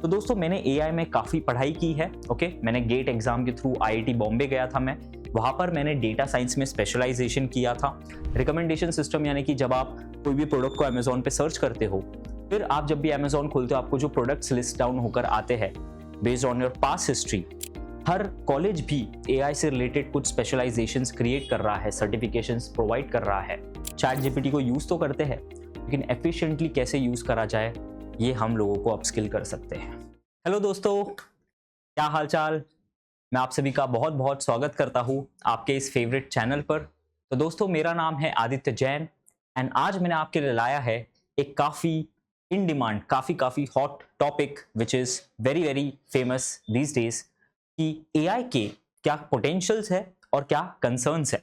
तो दोस्तों मैंने एआई में काफ़ी पढ़ाई की है। ओके, मैंने गेट एग्जाम के थ्रू आईआईटी बॉम्बे गया था। मैं वहाँ पर मैंने डेटा साइंस में स्पेशलाइजेशन किया था। रिकमेंडेशन सिस्टम यानी कि जब आप कोई भी प्रोडक्ट को अमेजोन पे सर्च करते हो, फिर आप जब भी अमेजोन खोलते हो आपको जो प्रोडक्ट्स लिस्ट डाउन होकर आते हैं based on your past history, her college भी एआई से रिलेटेड कुछ स्पेशलाइजेशंस क्रिएट कर रहा है, सर्टिफिकेशंस प्रोवाइड कर रहा है। चैट जीपीटी को यूज तो करते हैं, लेकिन एफिशिएंटली कैसे यूज करा जाए ये हम लोगों को अपस्किल कर सकते हैं। हेलो दोस्तों, क्या हाल चाल। मैं आप सभी का बहुत बहुत स्वागत करता हूं आपके इस फेवरेट चैनल पर। तो दोस्तों मेरा नाम है आदित्य जैन एंड आज मैंने आपके लिए लाया है एक काफ़ी इन डिमांड, काफ़ी hot topic which is very very famous these days कि एआई के क्या पोटेंशियल्स है और क्या कंसर्न्स है।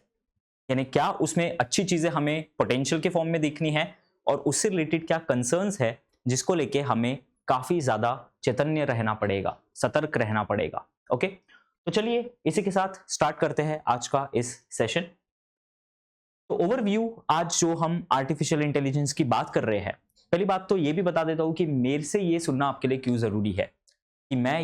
यानी क्या उसमें अच्छी चीज़ें हमें पोटेंशियल के फॉर्म में देखनी है और उससे रिलेटेड क्या कंसर्न्स है जिसको लेके हमें काफ़ी ज़्यादा चैतन्य रहना पड़ेगा, सतर्क रहना पड़ेगा। ओके, तो चलिए इसी के साथ स्टार्ट करते हैं आज का इस सेशन। तो ओवरव्यू, आज जो हम आर्टिफिशियल इंटेलिजेंस की बात कर रहे हैं, पहली बात तो ये भी बता देता हूं कि मेरे से ये सुनना आपके लिए क्यों जरूरी है कि मैं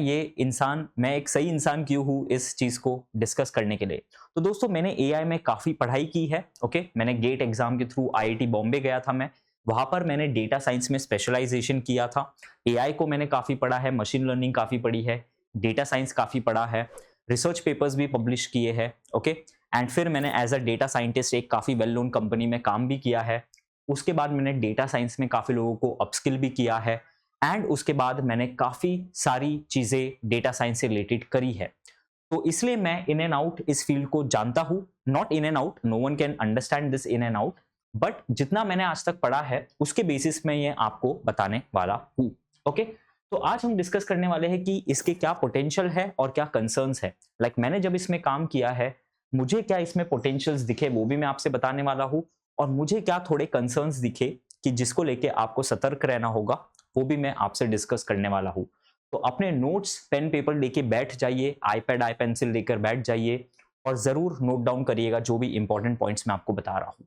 एक सही इंसान क्यों हूं इस चीज को डिस्कस करने के लिए। तो दोस्तों मैंने एआई में काफी पढ़ाई की है। ओके, मैंने गेट एग्जाम के थ्रू आईआईटी बॉम्बे गया था। मैं वहां पर मैंने डेटा साइंस में स्पेशलाइजेशन किया था। एआई को मैंने काफी पढ़ा है, मशीन लर्निंग काफी पढ़ी है, डेटा साइंस काफी पढ़ा है, रिसर्च पेपर्स भी पब्लिश किए हैं। ओके, एंड फिर मैंने एज अ डेटा साइंटिस्ट एक काफी वेल नोन कंपनी में काम भी किया है। उसके बाद मैंने डेटा साइंस में काफी लोगों को अपस्किल भी किया है एंड उसके बाद मैंने काफी सारी चीजें डेटा साइंस से रिलेटेड करी है। तो इसलिए मैं इन एंड आउट इस फील्ड को जानता हूं। Not in and out, no one can understand this in and out, but जितना मैंने आज तक पढ़ा है उसके बेसिस में ये आपको बताने वाला हूं। ओके, तो आज हम डिस्कस करने वाले हैं कि इसके क्या पोटेंशियल है और क्या कंसर्न्स है। लाइक मैंने जब इसमें काम किया है, मुझे क्या इसमें पोटेंशियल्स दिखे वो भी मैं आपसे बताने वाला हूं, और मुझे क्या थोड़े कंसर्न्स दिखे कि जिसको लेके आपको सतर्क रहना होगा वो भी मैं आपसे डिस्कस करने वाला हूं। तो अपने नोट्स पेन पेपर लेके बैठ जाइए, आईपैड आई पेंसिल लेकर बैठ जाइए और जरूर नोट डाउन करिएगा जो भी इंपॉर्टेंट पॉइंट्स मैं आपको बता रहा हूं।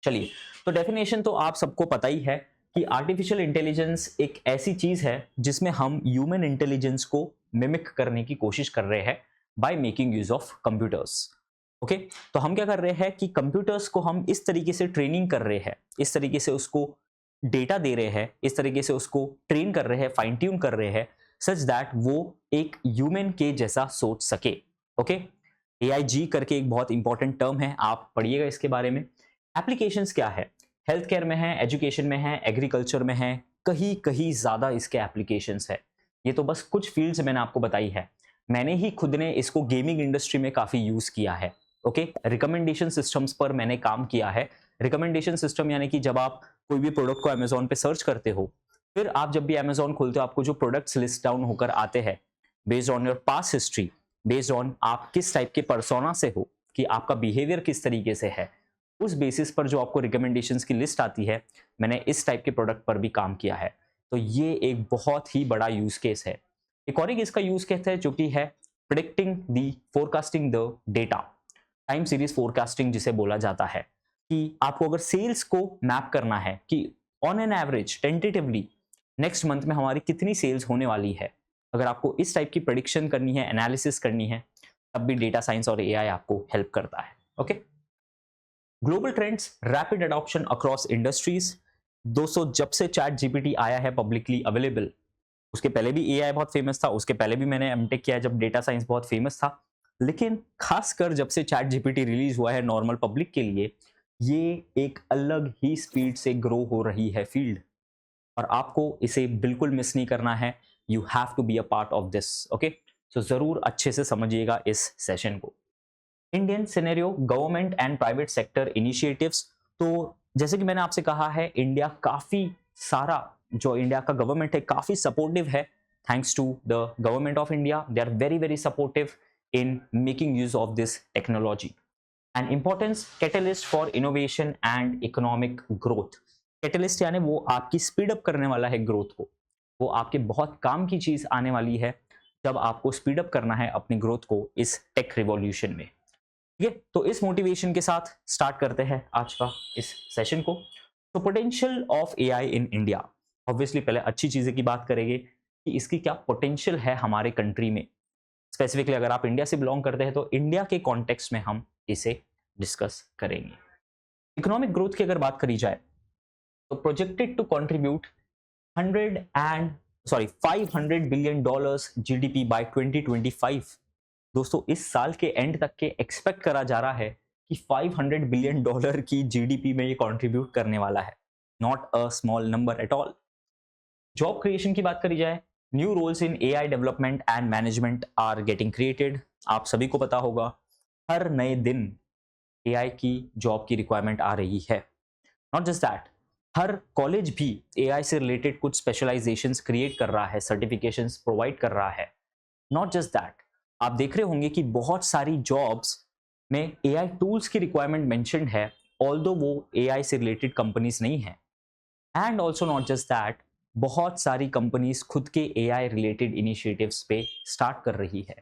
चलिए, तो डेफिनेशन तो आप सबको पता ही है कि आर्टिफिशियल इंटेलिजेंस एक ऐसी चीज है जिसमें हम ह्यूमन इंटेलिजेंस को मिमिक करने की कोशिश कर रहे हैं by making use of computers. Okay, तो हम क्या कर रहे हैं कि कंप्यूटर्स को हम इस तरीके से ट्रेनिंग कर रहे हैं, इस तरीके से उसको डेटा दे रहे हैं, इस तरीके से उसको ट्रेन कर रहे हैं, फाइन ट्यून कर रहे हैं सच दैट वो एक ह्यूमन के जैसा सोच सके। ओके, एआईजी करके एक बहुत इंपॉर्टेंट टर्म है, आप पढ़िएगा इसके बारे में। एप्लीकेशंस क्या है, हेल्थ केयर में है, एजुकेशन में है, एग्रीकल्चर में है, कहीं कहीं ज्यादा इसके एप्लीकेशंस है। ये तो बस कुछ फील्ड्स मैंने आपको बताई है। मैंने ही खुद ने इसको गेमिंग इंडस्ट्री में काफी यूज किया है। ओके, रिकमेंडेशन सिस्टम्स पर मैंने काम किया है। रिकमेंडेशन सिस्टम यानी कि जब आप कोई भी प्रोडक्ट को अमेजोन पे सर्च करते हो, फिर आप जब भी अमेजोन खोलते हो आपको जो प्रोडक्ट्स लिस्ट डाउन होकर आते हैं based on your past history, based on आप किस टाइप के पर्सोना से हो, कि आपका बिहेवियर किस तरीके से है, उस बेसिस पर जो आपको रिकमेंडेशंस की लिस्ट आती है, मैंने इस टाइप के प्रोडक्ट पर भी काम किया है। तो ये एक बहुत ही बड़ा यूज केस है। एक और एक इसका यूज केस है जो कि है predicting the forecasting the data, time series forecasting जिसे बोला जाता है। कि आपको अगर सेल्स को मैप करना है कि on an average tentatively next month में हमारी कितनी सेल्स होने वाली है, अगर आपको इस टाइप की प्रेडिक्शन करनी है, एनालिसिस करनी है, तब भी डेटा साइंस और एआई आपको हेल्प करता है। Okay, global trends, rapid adoption across industries. दोस्तों जब से चैट जीपीटी आया है पब्लिकली अवेलेबल, उसके पहले भी एआई बहुत फेमस था, उसके पहले भी मैंने एमटेक किया जब डेटा साइंस बहुत फेमस था, लेकिन खासकर जब से चैट जीपीटी रिलीज हुआ है नॉर्मल पब्लिक के लिए, ये एक अलग ही स्पीड से ग्रो हो रही है फील्ड, और आपको इसे बिल्कुल मिस नहीं करना है। You have to be a part of this. Okay, तो जरूर अच्छे से समझिएगा इस सेशन को। Indian scenario, government and private sector initiatives. तो जैसे कि मैंने आपसे कहा है, इंडिया काफी सारा, जो इंडिया का गवर्नमेंट है काफी सपोर्टिव है। Thanks to the government of India, they are very very supportive in making use of this technology. And importance, catalyst for innovation and economic growth. Catalyst यानी वो आपकी स्पीड अप करने वाला है ग्रोथ को, वो आपके बहुत काम की चीज आने वाली है जब आपको स्पीड अप करना है अपनी ग्रोथ को इस टेक रिवॉल्यूशन में। ठीक है, तो इस मोटिवेशन के साथ स्टार्ट करते हैं आज का इस सेशन को। तो potential of AI in India, obviously पहले अच्छी चीजें की बात करेंगे कि इसकी क्या पोटेंशियल है हमारे कंट्री में। स्पेसिफिकली अगर आप इंडिया से बिलोंग करते हैं तो इंडिया के कॉन्टेक्स्ट में हम इसे डिस्कस करेंगे। इकोनॉमिक ग्रोथ की अगर बात करी जाए तो projected to contribute 500 billion dollars GDP by 2025। दोस्तों इस साल के एंड तक के एक्सपेक्ट करा जा रहा है कि 500 बिलियन डॉलर की जीडीपी में ये कंट्रीब्यूट करने वाला है। Not a small number at all. Job creation की बात करी जाए, new roles in AI development and management are getting created. आप सभी को पता होगा हर नए दिन एआई की जॉब की रिक्वायरमेंट आ रही है। Not just that, her college भी एआई से रिलेटेड कुछ स्पेशलाइजेशंस क्रिएट कर रहा है, सर्टिफिकेशंस प्रोवाइड कर रहा है। नॉट जस्ट दैट, आप देख रहे होंगे कि बहुत सारी जॉब्स में एआई टूल्स की रिक्वायरमेंट मेंशन्ड है, ऑल्दो वो एआई से रिलेटेड कंपनीज नहीं है। And also not just that, बहुत सारी कंपनीज खुद के एआई रिलेटेड इनिशिएटिव्स पे स्टार्ट कर रही है।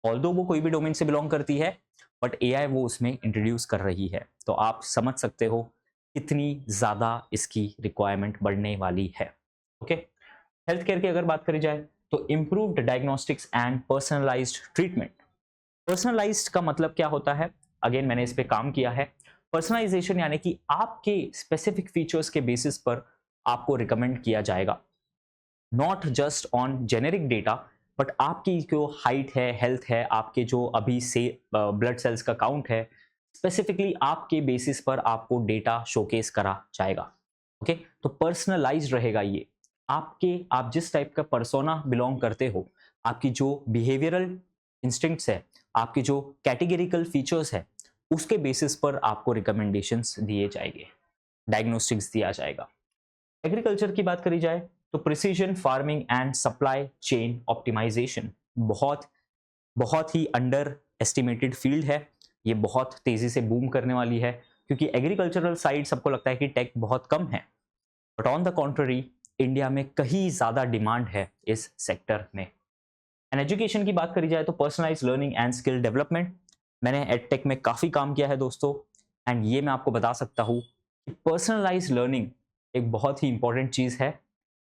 ऑल्दो वो कोई भी डोमेन से बिलोंग करती है, बट एआई वो उसमें इंट्रोड्यूस कर रही है। तो आप समझ सकते हो कितनी ज़्यादा इसकी रिक्वायरमेंट बढ़ने वाली है। ओके, हेल्थ केयर की अगर बात करी जाए तो improved diagnostics and personalised treatment. Personalised का मतलब क्या होता है? अगेन मैंने इस पे काम किया है। पर्सनलाइजेशन यानी कि आपके स्पेसिफिक फीचर्स के बेसिस पर आपको रिकमेंड किया जाएगा, not just on generic data, but आपकी जो हाइट है, हेल्थ है, आपके जो अभी से ब्लड सेल्स का काउंट है, स्पेसिफिकली आपके बेसिस पर आपको डेटा शोकेस करा जाएगा। ओके, तो पर्सनलाइज्ड रहेगा ये। आप जिस टाइप का पर्सोना बिलोंग करते हो, आपकी जो बिहेवियरल इंस्टिंक्ट्स है, आपके जो कैटेगरिकल फीचर्स है, उसके बेसिस पर आपको रिकमेंडेशंस दिए जाएंगे, डायग्नोस्टिक्स दिया जाएगा। एग्रीकल्चर की बात करी जाए तो precision farming and supply chain optimisation बहुत बहुत ही अंडर एस्टिमेटेड फील्ड है। ये बहुत तेजी से बूम करने वाली है, क्योंकि एग्रीकल्चरल साइड सबको लगता है कि टेक बहुत कम है, but on the contrary India में कहीं ज्यादा डिमांड है इस सेक्टर में। एंड एजुकेशन की बात करी जाए तो personalised learning and skill development. मैंने एडटेक में काफी काम किया है दोस्तों, एंड ये मैं आपको बता सकता हूँ कि पर्सनलाइज लर्निंग एक बहुत ही इंपॉर्टेंट चीज है।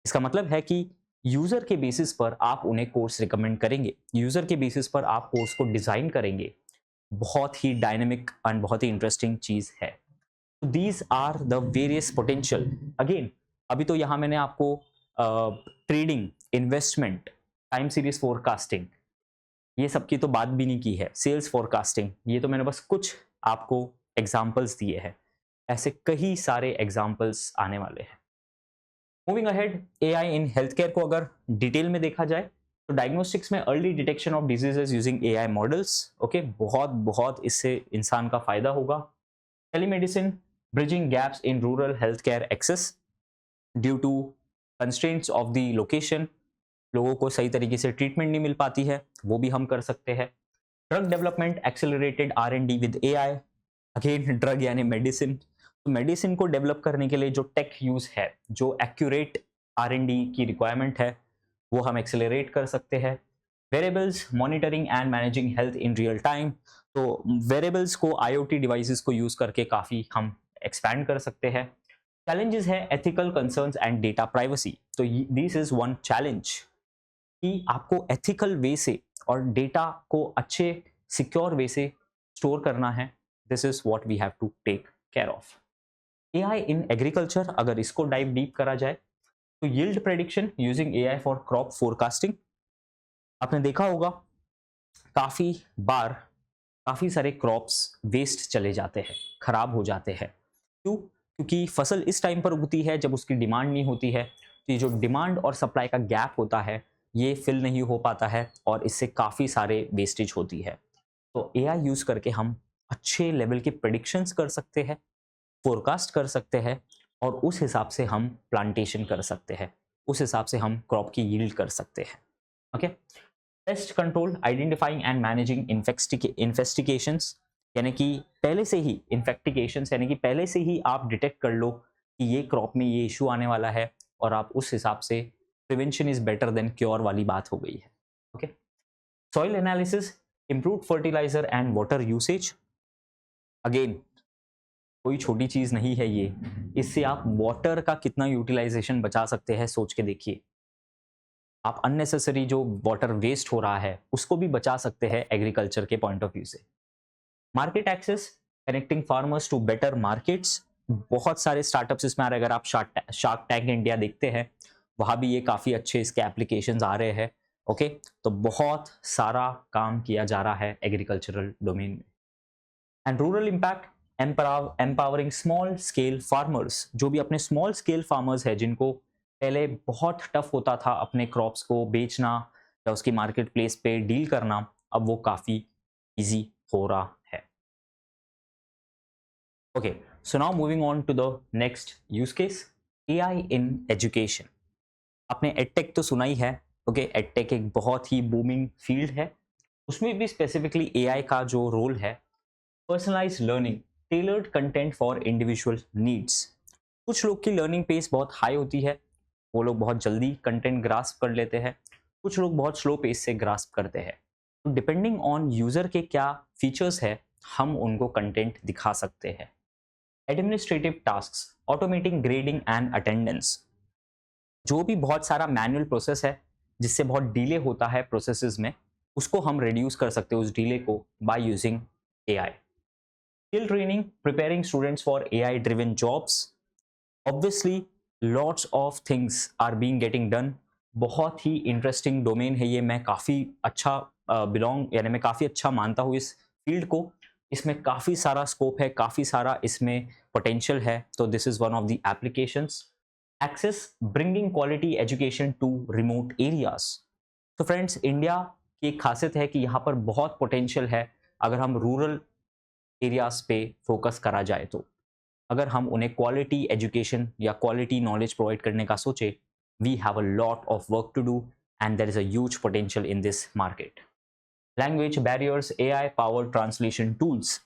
इसका मतलब है कि यूजर के बेसिस पर आप उन्हें कोर्स रिकमेंड करेंगे, यूजर के बेसिस पर आप कोर्स को डिजाइन करेंगे। बहुत ही डायनेमिक एंड बहुत ही इंटरेस्टिंग चीज है। These are the various potential. Again अभी तो यहाँ मैंने आपको trading, investment, time series forecasting, ये सब की तो बात भी नहीं की है, सेल्स फोरकास्टिंग, ये तो मैंने बस कुछ आपको एग्जाम्पल्स दिए हैं। ऐसे कई सारे एग्जाम्पल्स आने वाले हैं। Moving ahead, AI in health care को अगर डिटेल में देखा जाए तो डायग्नोस्टिक्स में early detection of diseases using AI models. Okay, बहुत बहुत इससे इंसान का फायदा होगा। Telemedicine, bridging gaps in rural health care access due to constraints of the location. लोगों को सही तरीके से ट्रीटमेंट नहीं मिल पाती है, वो भी हम कर सकते हैं। Drug development, accelerated R and D with AI. Again drug यानी मेडिसिन, तो मेडिसिन को डेवलप करने के लिए जो टेक यूज है, जो एक्यूरेट आर&डी की रिक्वायरमेंट है, वो हम एक्सेलरेट कर सकते हैं। Wearables, monitoring and managing health in real time. तो वेरेबल्स को, आईओटी डिवाइसेस को यूज करके काफी हम एक्सपैंड कर सकते हैं। चैलेंजेस है ethical concerns and data privacy. तो दिस इज वन चैलेंज कि आपको एथिकल वे से और डेटा को अच्छे सिक्योर वे से स्टोर करना है। This is what we have to take care of. AI in agriculture, अगर इसको डाइव डीप करा जाए तो yield prediction using AI for crop forecasting. आपने देखा होगा काफी बार काफी सारे क्रॉप्स वेस्ट चले जाते हैं, खराब हो जाते हैं। क्यों? क्योंकि फसल इस टाइम पर उगती है जब उसकी डिमांड नहीं होती है। तो ये जो डिमांड और सप्लाई का गैप होता है, ये फिल नहीं हो पाता है और इससे काफी सारे वेस्टेज होती है। तो एआई यूज करके हम अच्छे लेवल की प्रेडिक्शंस कर सकते हैं, फोरकास्ट कर सकते हैं, और उस हिसाब से हम प्लांटेशन कर सकते हैं, उस हिसाब से हम क्रॉप की यील्ड कर सकते हैं। Okay, pest control, identifying and managing investigations, यानी कि पहले से ही इन्फेक्टिकेशंस, यानी कि पहले से ही आप डिटेक्ट कर लो कि ये क्रॉप में ये इशू आने वाला है, और आप उस हिसाब से, prevention is better than cure वाली बात हो गई है। Okay, soil analysis, improve fertiliser and water usage. Again कोई छोटी चीज नहीं है ये, इससे आप वाटर का कितना यूटिलाइजेशन बचा सकते हैं सोच के देखिए। आप अननेसेसरी जो वाटर वेस्ट हो रहा है उसको भी बचा सकते हैं एग्रीकल्चर के पॉइंट ऑफ व्यू से। Market access, connecting farmers to better markets, बहुत सारे स्टार्टअप्स इसमें आ रहे हैं। अगर आप शार्क टैंक इंडिया देखते हैं वहाँ भी ये काफ़ी अच्छे इसके एप्लीकेशंस आ रहे हैं। ओके, तो बहुत सारा काम किया जा रहा है एग्रीकल्चरल डोमेन में। And rural impact, empowering small scale farmers, जो भी अपने स्मॉल स्केल फार्मर्स है जिनको पहले बहुत टफ होता था अपने क्रॉप्स को बेचना या उसकी मार्केट प्लेस पे डील करना, अब वो काफ़ी इजी हो रहा है। Okay, so now moving on to the next use case, AI in education. आपने एडटेक तो सुना ही है। ओके, एडटेक एक बहुत ही बूमिंग फील्ड है, उसमें भी स्पेसिफिकली एआई का जो रोल है, personalised learning, tailored content for individual needs. कुछ लोग की लर्निंग पेस बहुत हाई होती है, वो लोग बहुत जल्दी कंटेंट ग्रास्प कर लेते हैं, कुछ लोग बहुत स्लो पेस से ग्रास्प करते हैं। तो डिपेंडिंग ऑन यूजर के क्या फीचर्स है हम उनको कंटेंट दिखा सकते हैं। Administrative tasks, automating grading and attendance, जो भी बहुत सारा मैनुअल प्रोसेस है जिससे बहुत डिले होता है प्रोसेसेस में, उसको हम रिड्यूस कर सकते हैं उस डिले को by using AI. Skill training, preparing students for AI driven jobs. Obviously lots of things are being getting done. बहुत ही इंटरेस्टिंग डोमेन है ये, मैं काफ़ी अच्छा यानी मैं काफ़ी अच्छा मानता हूँ इस फील्ड को। इसमें काफ़ी सारा स्कोप है, काफ़ी सारा इसमें पोटेंशियल है, तो this is one of the applications. Access, bringing quality education to remote areas. तो फ्रेंड्स, इंडिया की एक खासियत है कि यहाँ पर बहुत पोटेंशियल है अगर हम रूरल एरियाज पे फोकस करा जाए तो। अगर हम उन्हें क्वालिटी एजुकेशन या क्वालिटी नॉलेज प्रोवाइड करने का सोचे, we have a lot of work to do and there is a huge potential in this market. Language barriers, AI power translation tools.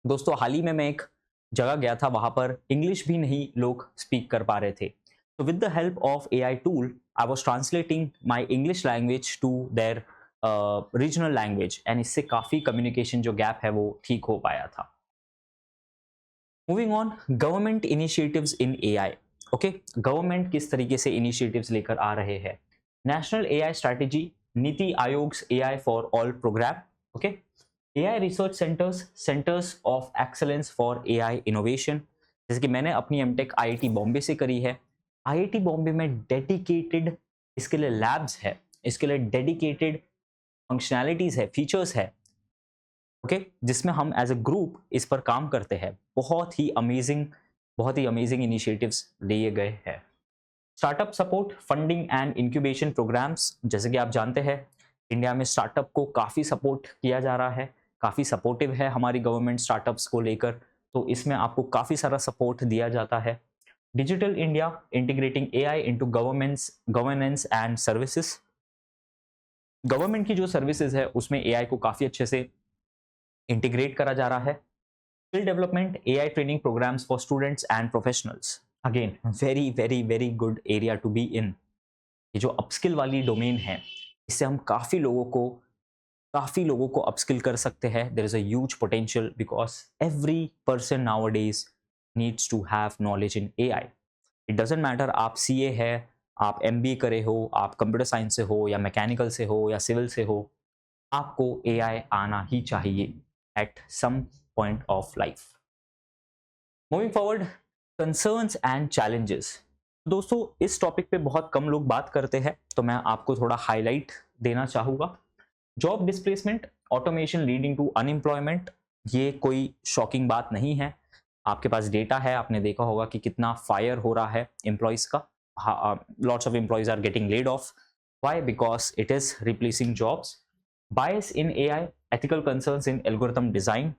दोस्तों, हाल ही में मैं एक जगह गया था, वहां पर इंग्लिश भी नहीं लोग स्पीक कर पा रहे थे। तो with the help of AI tool I was translating my English language to their regional language, and इससे काफ़ी कम्युनिकेशन जो गैप है वो ठीक हो पाया था। Moving on, government initiatives in AI. Okay, government किस तरीके से इनिशिएटिव्स लेकर आ रहे हैं। नेशनल एआई स्ट्रैटेजी, नीति आयोग्स AI for all programme. Okay, AI research centres, centres of excellence for AI innovation. जैसे कि मैंने अपनी एमटेक आईआईटी बॉम्बे से करी है। आईआईटी बॉम्बे में डेडिकेटेड इसके लिए लैब्स है, इसके लिए डेडिकेटेड फंक्शनैलिटीज है, फीचर्स है, ओके, जिसमें हम एज अ ग्रुप इस पर काम करते हैं। बहुत ही अमेजिंग इनिशिएटिव्स लिए गए हैं। Startup support, funding and incubation programs. जैसे कि आप जानते हैं इंडिया में स्टार्टअप को काफ़ी सपोर्ट किया जा रहा है, काफ़ी सपोर्टिव है हमारी गवर्नमेंट स्टार्टअप्स को लेकर, तो इसमें आपको काफ़ी सारा सपोर्ट दिया जाता है। Digital India, integrating AI into governance and services. Government की जो सर्विसेज है उसमें एआई को काफ़ी अच्छे से इंटीग्रेट करा जा रहा है। Skill development, AI training programs for students and professionals. Again very very very good area to be in. ये जो अपस्किल वाली डोमेन है, इससे हम काफ़ी लोगों को अपस्किल कर सकते हैं। There is a huge potential because every person nowadays needs to have knowledge in AI. It doesn't matter आप सीए है, आप एमबीए करे हो, आप कंप्यूटर साइंस से हो या मैकेनिकल से हो या सिविल से हो, आपको एआई आना ही चाहिए at some point of life. Moving forward, concerns and challenges. दोस्तों, इस टॉपिक पे बहुत कम लोग बात करते हैं, तो मैं आपको थोड़ा हाईलाइट देना चाहूँगा। Job displacement, automation leading to unemployment. ये कोई शॉकिंग बात नहीं है, आपके पास डेटा है, आपने देखा होगा कि कितना फायर हो रहा है एम्प्लॉयज़ का। Lots of employees are getting laid off. Why? Because it is replacing jobs. Bias in AI, ethical concerns in algorithm design.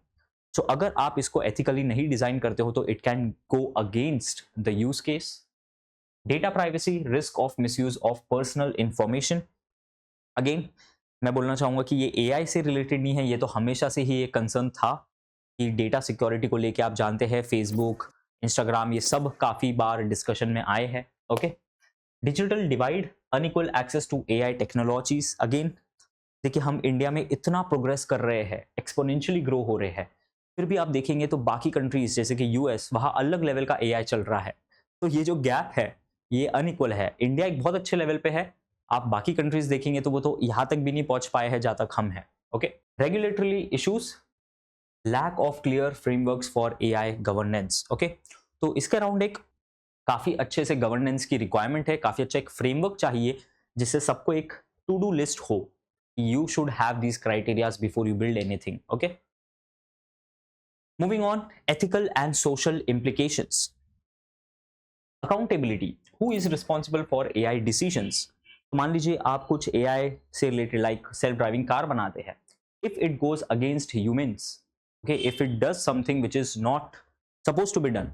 So अगर आप इसको एथिकली नहीं डिज़ाइन करते हो तो it can go against the use case. Data privacy, risk of misuse of personal information. Again मैं बोलना चाहूँगा कि ये एआई से रिलेटेड नहीं है, ये तो हमेशा से ही एक कंसर्न था कि डेटा सिक्योरिटी को लेके आप जानते हैं फेसबुक, इंस्टाग्राम, ये सब काफ़ी बार डिस्कशन में आए हैं। Okay, digital divide, unequal access to AI technologies. Again देखिए, हम इंडिया में इतना प्रोग्रेस कर रहे हैं, एक्सपोनेंशियली ग्रो हो रहे हैं, फिर भी आप देखेंगे तो बाकी कंट्रीज जैसे कि यूएस, वहाँ अलग लेवल का एआई चल रहा है। तो ये जो गैप है ये अनइक्वल है। इंडिया एक बहुत अच्छे लेवल पे है, आप बाकी कंट्रीज देखेंगे तो वो तो यहाँ तक भी नहीं पहुंच पाए हैं जहाँ तक हम हैं। Okay, regulatory issues, lack of clear frameworks for AI governance. Okay, तो इसके अराउंड एक काफी अच्छे से गवर्नेंस की रिक्वायरमेंट है, काफी अच्छा एक फ्रेमवर्क चाहिए जिससे सबको एक टू डू लिस्ट हो, you should have these criterias before you build anything. Okay, moving on, ethical and social implications, accountability, who is responsible for AI decisions. तो मान लीजिए आप कुछ एआई से related like self driving car बनाते हैं, if it goes against humans, okay, if it does something which is not supposed to be done,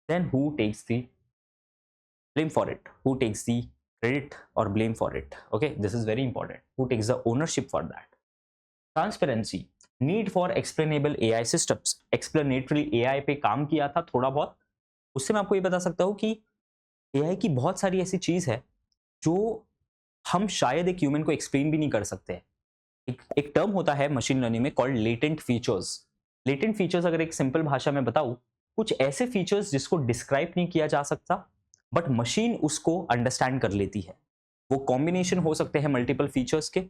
then who takes the blame for it, who takes the credit or blame for it? Okay, this is very important, who takes the ownership for that? Transparency, need for explainable AI systems, explanatory AI पे काम किया था थोड़ा बहुत, उससे मैं आपको ये बता सकता हूँ कि AI की बहुत सारी ऐसी चीज है जो हम शायद एक ह्यूमन को एक्सप्लेन भी नहीं कर सकते हैं। एक टर्म होता है मशीन लर्निंग में called latent features. Latent features अगर एक सिंपल भाषा में बताऊं, कुछ ऐसे फीचर्स जिसको डिस्क्राइब नहीं किया जा सकता बट मशीन उसको अंडरस्टैंड कर लेती है। वो कॉम्बिनेशन हो सकते हैं मल्टीपल फीचर्स के,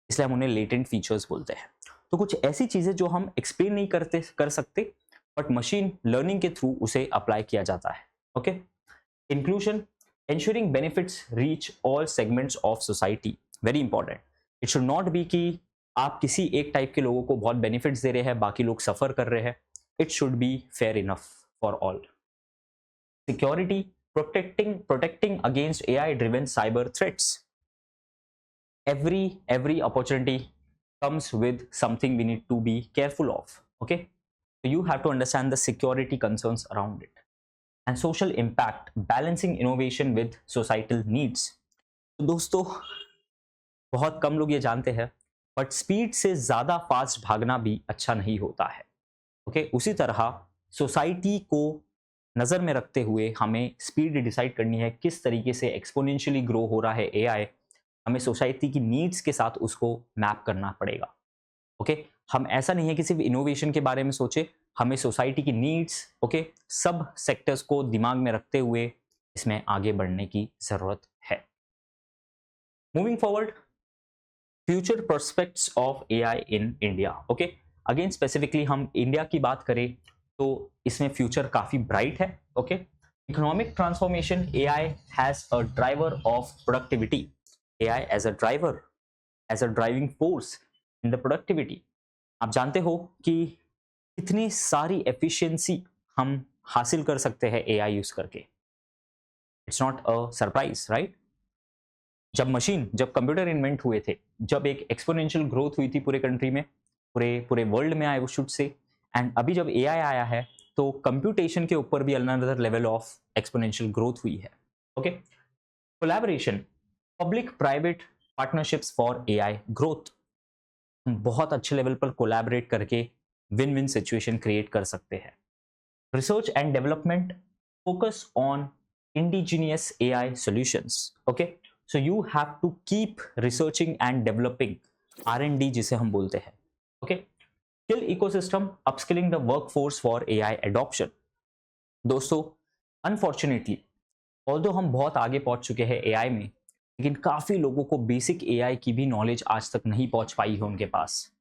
इसलिए हम उन्हें लेटेंट फीचर्स बोलते हैं। तो कुछ ऐसी चीजें जो हम एक्सप्लेन नहीं कर सकते बट मशीन लर्निंग के थ्रू उसे अप्लाई किया जाता है। Okay, inclusion, ensuring benefits reach all segments of society, very important. It should not be कि आप किसी एक टाइप के लोगों को बहुत बेनिफिट्स दे रहे हैं, बाकी लोग सफर कर रहे हैं। It should be fair enough for all. Security, protecting against AI driven cyber threats. Every opportunity comes with something we need to be careful of. Okay, so you have to understand the security concerns around it. And social impact, balancing innovation with societal needs. तो दोस्तों बहुत कम लोग ये जानते हैं but speed से ज्यादा fast भागना भी अच्छा नहीं होता है। ओके, उसी तरह सोसाइटी को नजर में रखते हुए हमें स्पीड डिसाइड करनी है, किस तरीके से एक्सपोनेंशियली ग्रो हो रहा है एआई, हमें सोसाइटी की नीड्स के साथ उसको मैप करना पड़ेगा। ओके, हम ऐसा नहीं है कि सिर्फ इनोवेशन के बारे में सोचे, हमें सोसाइटी की नीड्स, ओके, सब सेक्टर्स को दिमाग में रखते हुए इसमें आगे बढ़ने की जरूरत है। Moving forward, future prospects of AI in India. Okay, again specifically हम इंडिया की बात करें तो इसमें फ्यूचर काफी ब्राइट है। Okay, economic transformation, AI has a driver of productivity, AI as a driver, as a driving force in the productivity. आप जानते हो कि कितनी सारी एफिशिएंसी हम हासिल कर सकते हैं एआई यूज करके। It's not a surprise, right? जब कंप्यूटर इन्वेंट हुए थे, जब एक एक्सपोनेंशियल ग्रोथ हुई थी पूरे कंट्री में, पूरे वर्ल्ड में, आई शुड से, एंड अभी जब एआई आया है तो कंप्यूटेशन के ऊपर भी another level of exponential growth हुई है। Okay, collaboration, public private partnerships for AI growth, बहुत अच्छे लेवल पर कोलैबोरेट करके विन विन सिचुएशन क्रिएट कर सकते हैं। Research and development, focus on indigenous AI solutions. Okay, so you have to keep researching and developing, R&D जिसे हम बोलते हैं। Okay, skill ecosystem, upskilling the workforce for AI adoption. दोस्तों unfortunately although हम बहुत आगे पहुंच चुके हैं एआई में, लेकिन काफी लोगों को बेसिक एआई की भी नॉलेज आज तक नहीं पहुंच पाई है उनके पास।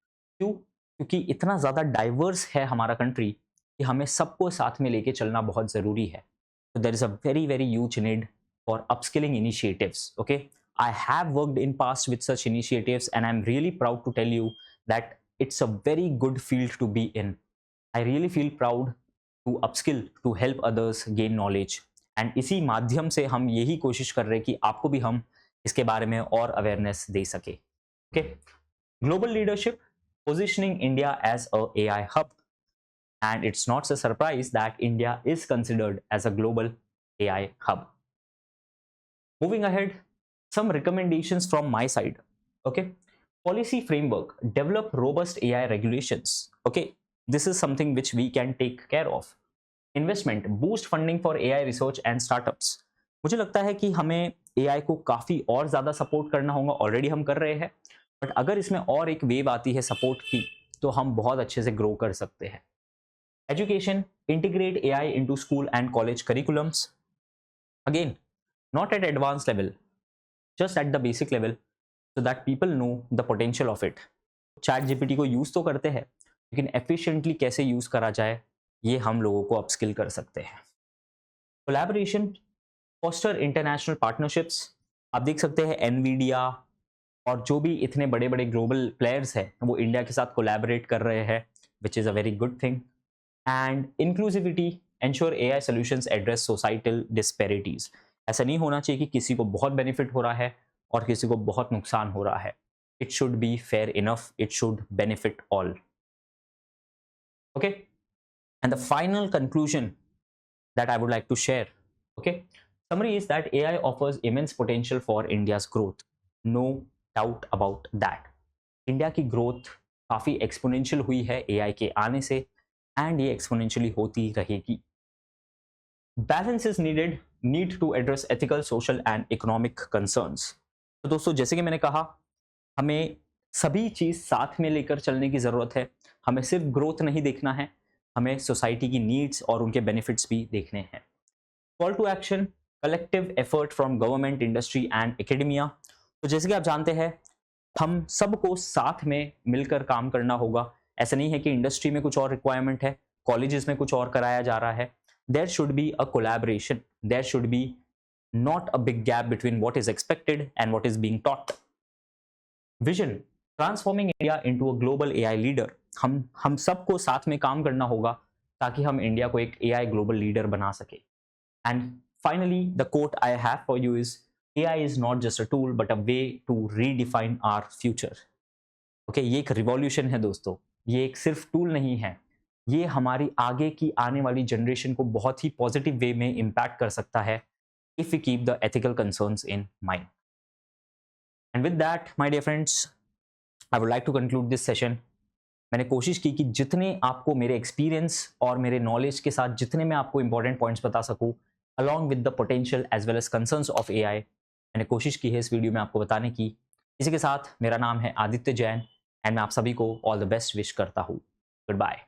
क्यों? क्योंकि इतना ज़्यादा डाइवर्स है हमारा कंट्री कि हमें सबको साथ में लेके चलना बहुत ज़रूरी है। तो there is a very very huge need for upskilling initiatives. Okay, I have worked in past with such initiatives and I am really proud to tell you that it's a very good field to be in. I really feel proud to upskill, to help others gain knowledge, and इसी माध्यम से हम यही कोशिश कर रहे हैं कि आपको भी हम इसके बारे में और अवेयरनेस दे सके। Okay, global leadership, positioning India as a AI hub, and it's not a surprise that India is considered as a global AI hub. Moving ahead, some recommendations from my side. Okay, policy framework, develop robust AI regulations. Okay, this is something which we can take care of. Investment, boost funding for AI research and startups. मुझे लगता है कि हमें AI को काफी और ज्यादा support करना होगा, ऑलरेडी हम कर रहे हैं, बट अगर इसमें और एक वेव आती है सपोर्ट की तो हम बहुत अच्छे से ग्रो कर सकते हैं। Education, integrate AI into school and college curriculums, again not at advance level, just at the basic level so that people know the potential of it. Chat GPT को यूज़ तो करते हैं, लेकिन एफिशिएंटली कैसे use करा जाए ये हम लोगों को अपस्किल कर सकते हैं. Collaboration, foster international partnerships. आप देख सकते हैं एनवीडिया और जो भी इतने बड़े बड़े ग्लोबल प्लेयर्स हैं वो इंडिया के साथ कोलैबोरेट कर रहे हैं, which is a very good thing. And inclusivity, ensure AI solutions address societal disparities. ऐसा नहीं होना चाहिए कि किसी को बहुत बेनिफिट हो रहा है और किसी को बहुत नुकसान हो रहा है. It should be fair enough, it should benefit all. Okay, and the final conclusion that I would like to share. Okay, summary is that AI offers immense potential for India's growth. No doubt about that. India की growth काफ़ी exponential हुई है AI के आने से, and ये exponentially होती रहेगी. Balance is needed, need to address ethical, social and economic concerns. तो दोस्तों जैसे कि मैंने कहा, हमें सभी चीज़ साथ में लेकर चलने की ज़रूरत है. हमें सिर्फ ग्रोथ नहीं देखना है, हमें सोसाइटी की नीड्स और उनके बेनिफिट्स भी देखने हैं. Call to action, collective effort from government, industry and academia. तो जैसे कि आप जानते हैं, हम सबको साथ में मिलकर काम करना होगा. ऐसा नहीं है कि इंडस्ट्री में कुछ और रिक्वायरमेंट है, कॉलेजेस में कुछ और कराया जा रहा है. There should be a collaboration, there should be not a big gap between what is expected and what is being taught. Vision, transforming India into a global AI leader. हम सबको साथ में काम करना होगा ताकि हम इंडिया को एक एआई ग्लोबल लीडर बना सके. And finally the quote I have for you is, AI is not just a tool but a way to redefine our future. Okay, ये एक रिवॉल्यूशन है दोस्तों, ये एक सिर्फ टूल नहीं है, ये हमारी आगे की आने वाली जनरेशन को बहुत ही पॉजिटिव वे में इम्पैक्ट कर सकता है if we keep the ethical concerns in mind. And with that my dear friends, I would like to conclude this session. मैंने कोशिश की कि जितने आपको मेरे एक्सपीरियंस और मेरे नॉलेज के साथ जितने मैं आपको इंपॉर्टेंट पॉइंट्स बता सकूं, along with the potential as well as concerns of AI, मैंने कोशिश की है इस वीडियो में आपको बताने की. इसी के साथ मेरा नाम है आदित्य जैन एंड मैं आप सभी को ऑल द बेस्ट विश करता हूँ. Good bye.